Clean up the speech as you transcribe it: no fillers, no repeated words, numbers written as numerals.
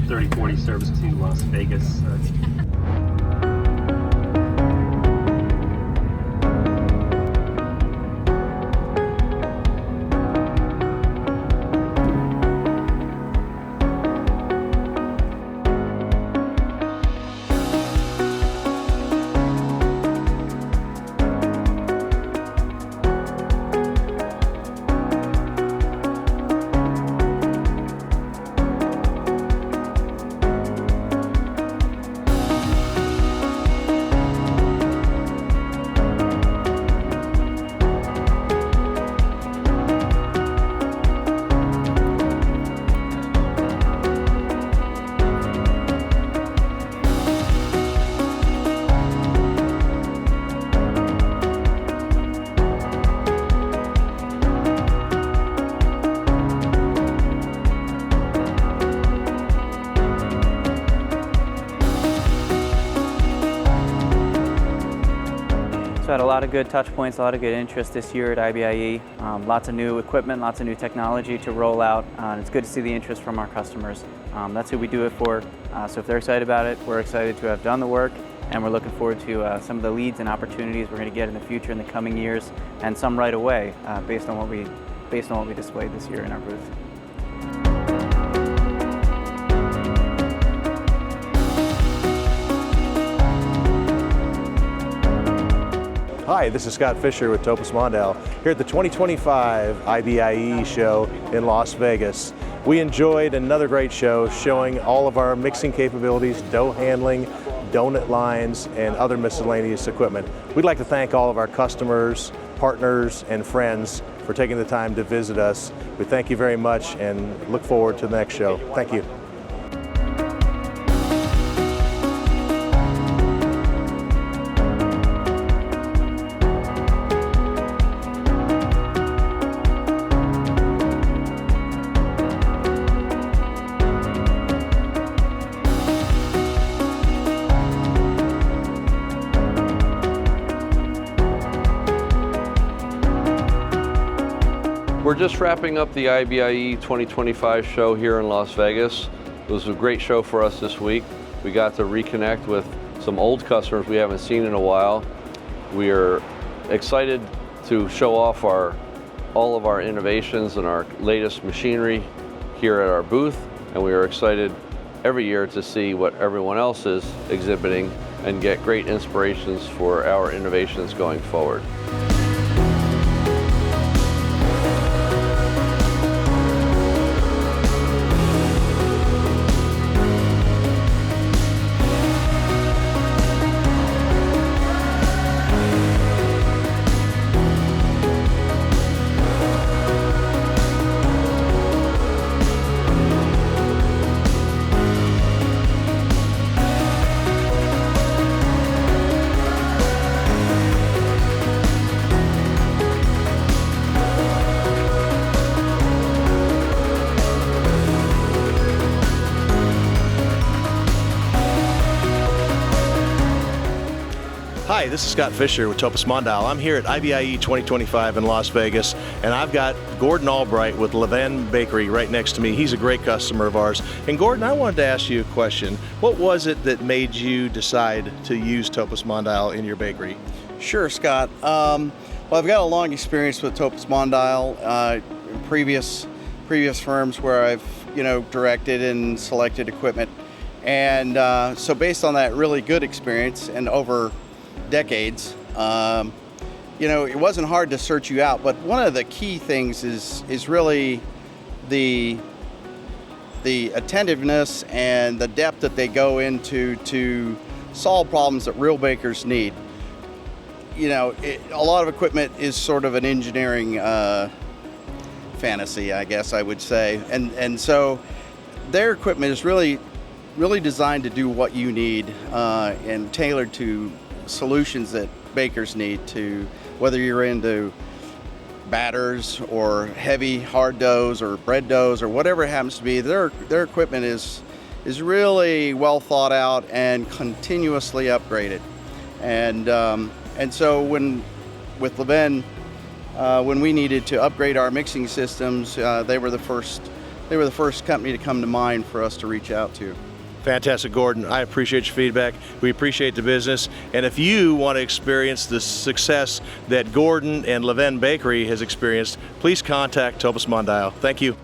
3040 service to Las Vegas. So had a lot of good touch points, a lot of good interest this year at IBIE. Lots of new equipment, lots of new technology to roll out. And it's good to see the interest from our customers. That's who we do it for. So if they're excited about it, we're excited to have done the work, and we're looking forward to some of the leads and opportunities we're going to get in the future in the coming years, and some right away based on what we displayed this year in our booth. Hi, this is Scott Fisher with Topos Mondial here at the 2025 IBIE show in Las Vegas. We enjoyed another great show showing all of our mixing capabilities, dough handling, donut lines, and other miscellaneous equipment. We'd like to thank all of our customers, partners, and friends for taking the time to visit us. We thank you very much and look forward to the next show. Thank you. We're just wrapping up the IBIE 2025 show here in Las Vegas. It was a great show for us this week. We got to reconnect with some old customers we haven't seen in a while. We are excited to show off all of our innovations and our latest machinery here at our booth, and we are excited every year to see what everyone else is exhibiting and get great inspirations for our innovations going forward. Hi, this is Scott Fisher with Topos Mondial. I'm here at IBIE 2025 in Las Vegas, and I've got Gordon Albright with Levain Bakery right next to me. He's a great customer of ours. And Gordon, I wanted to ask you a question. What was it that made you decide to use Topos Mondial in your bakery? Sure, Scott. Well, I've got a long experience with Topos Mondial in previous firms where I've directed and selected equipment, and so based on that really good experience and over decades, it wasn't hard to search you out. But one of the key things is really the attentiveness and the depth that they go into to solve problems that real bakers need. A lot of equipment is sort of an engineering fantasy, I guess I would say, and so their equipment is really designed to do what you need and tailored to solutions that bakers need, to whether you're into batters or heavy hard doughs or bread doughs or whatever it happens to be. Their equipment is really well thought out and continuously upgraded. And so with Levain, when we needed to upgrade our mixing systems, they were the first they were the first company to come to mind for us to reach out to. Fantastic, Gordon. I appreciate your feedback. We appreciate the business. And if you want to experience the success that Gordon and Levain Bakery has experienced, please contact Topos Mondial. Thank you.